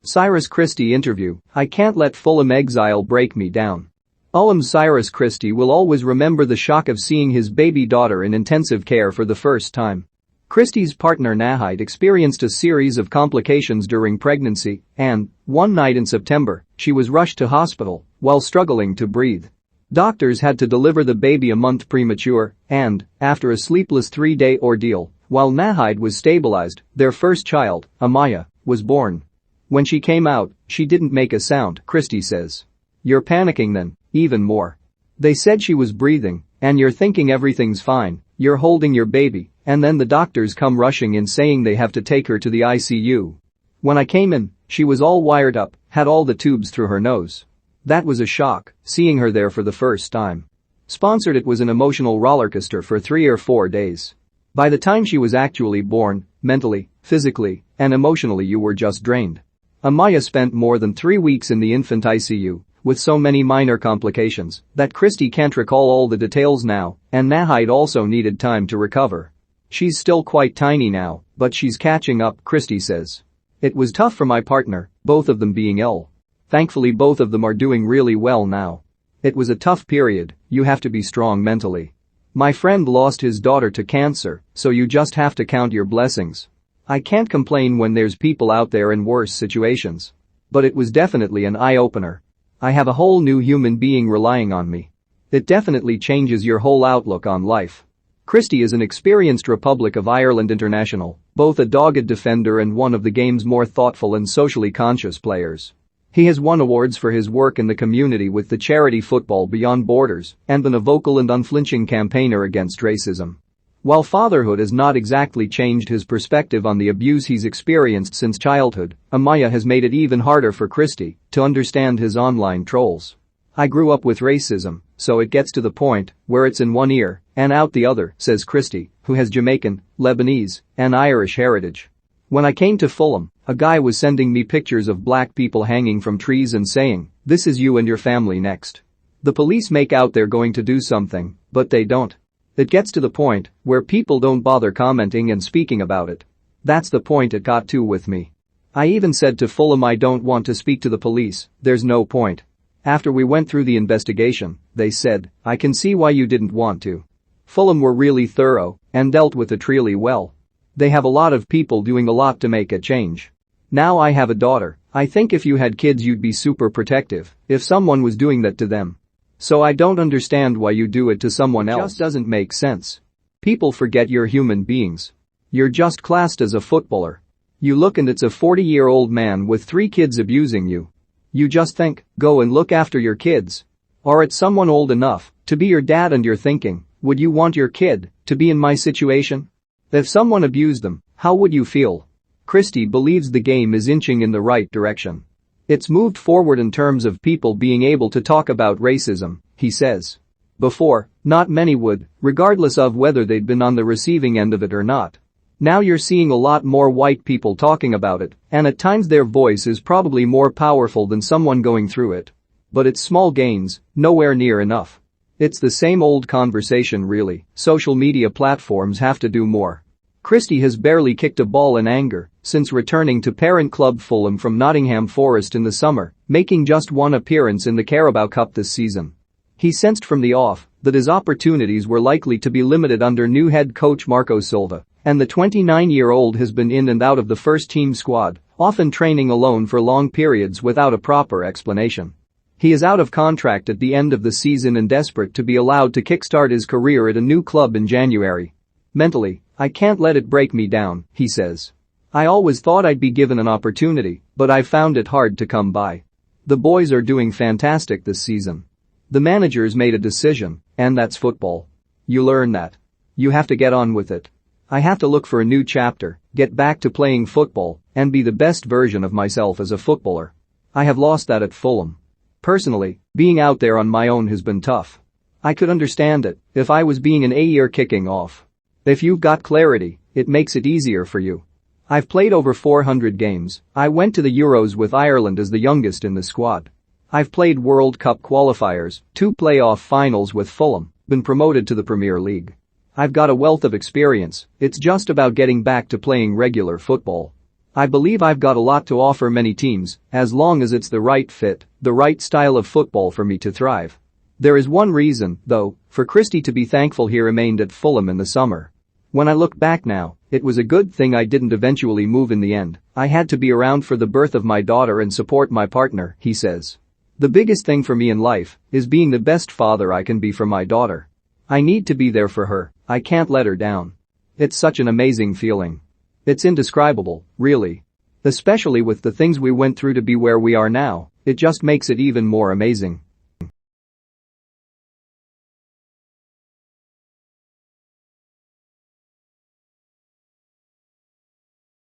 Cyrus Christie interview, I can't let Fulham exile break me down. Fulham's Cyrus Christie will always remember the shock of seeing his baby daughter in intensive care for the first time. Christie's partner Nahid experienced a series of complications during pregnancy and, one night in September, she was rushed to hospital while struggling to breathe. Doctors had to deliver the baby a month premature and, after a sleepless 3-day ordeal, while Nahid was stabilized, their first child, Amaya, was born. When she came out, she didn't make a sound, Christie says. You're panicking then, even more. They said she was breathing, and you're thinking everything's fine, you're holding your baby, and then the doctors come rushing in saying they have to take her to the ICU. When I came in, she was all wired up, had all the tubes through her nose. That was a shock, seeing her there for the first time. Sponsored it was an emotional rollercoaster for 3 or 4 days. By the time she was actually born, mentally, physically, and emotionally you were just drained. Amaya spent more than 3 weeks in the infant ICU, with so many minor complications that Christie can't recall all the details now, and Nahid also needed time to recover. She's still quite tiny now, but she's catching up, Christie says. It was tough for my partner, both of them being ill. Thankfully both of them are doing really well now. It was a tough period, you have to be strong mentally. My friend lost his daughter to cancer, so you just have to count your blessings. I can't complain when there's people out there in worse situations. But it was definitely an eye-opener. I have a whole new human being relying on me. It definitely changes your whole outlook on life. Christie is an experienced Republic of Ireland international, both a dogged defender and one of the game's more thoughtful and socially conscious players. He has won awards for his work in the community with the charity Football Beyond Borders and been a vocal and unflinching campaigner against racism. While fatherhood has not exactly changed his perspective on the abuse he's experienced since childhood, Amaya has made it even harder for Christie to understand his online trolls. I grew up with racism, so it gets to the point where it's in one ear and out the other, says Christie, who has Jamaican, Lebanese, and Irish heritage. When I came to Fulham, a guy was sending me pictures of black people hanging from trees and saying, "This is you and your family next." The police make out they're going to do something, but they don't. It gets to the point where people don't bother commenting and speaking about it. That's the point it got to with me. I even said to Fulham I don't want to speak to the police, there's no point. After we went through the investigation, they said, I can see why you didn't want to. Fulham were really thorough and dealt with it really well. They have a lot of people doing a lot to make a change. Now I have a daughter, I think if you had kids you'd be super protective if someone was doing that to them. So I don't understand why you do it to someone else. It just doesn't make sense. People forget you're human beings. You're just classed as a footballer. You look and it's a 40-year-old man with 3 kids abusing you. You just think, go and look after your kids. Or it's someone old enough to be your dad and you're thinking, would you want your kid to be in my situation? If someone abused them, how would you feel? Christie believes the game is inching in the right direction. It's moved forward in terms of people being able to talk about racism, he says. Before, not many would, regardless of whether they'd been on the receiving end of it or not. Now you're seeing a lot more white people talking about it, and at times their voice is probably more powerful than someone going through it. But it's small gains, nowhere near enough. It's the same old conversation really, social media platforms have to do more. Christie has barely kicked a ball in anger since returning to parent club Fulham from Nottingham Forest in the summer, making just one appearance in the Carabao Cup this season. He sensed from the off that his opportunities were likely to be limited under new head coach Marco Silva, and the 29-year-old has been in and out of the first-team squad, often training alone for long periods without a proper explanation. He is out of contract at the end of the season and desperate to be allowed to kickstart his career at a new club in January. Mentally, I can't let it break me down, he says. I always thought I'd be given an opportunity, but I found it hard to come by. The boys are doing fantastic this season. The manager's made a decision, and that's football. You learn that. You have to get on with it. I have to look for a new chapter, get back to playing football, and be the best version of myself as a footballer. I have lost that at Fulham. Personally, being out there on my own has been tough. I could understand it if I was being an A-year kicking off. If you've got clarity, it makes it easier for you. I've played over 400 games. I went to the Euros with Ireland as the youngest in the squad. I've played World Cup qualifiers, 2 playoff finals with Fulham, been promoted to the Premier League. I've got a wealth of experience, it's just about getting back to playing regular football. I believe I've got a lot to offer many teams, as long as it's the right fit, the right style of football for me to thrive. There is one reason, though, for Christie to be thankful he remained at Fulham in the summer. When I look back now, it was a good thing I didn't eventually move in the end. I had to be around for the birth of my daughter and support my partner, he says. The biggest thing for me in life is being the best father I can be for my daughter. I need to be there for her, I can't let her down. It's such an amazing feeling. It's indescribable, really. Especially with the things we went through to be where we are now, it just makes it even more amazing.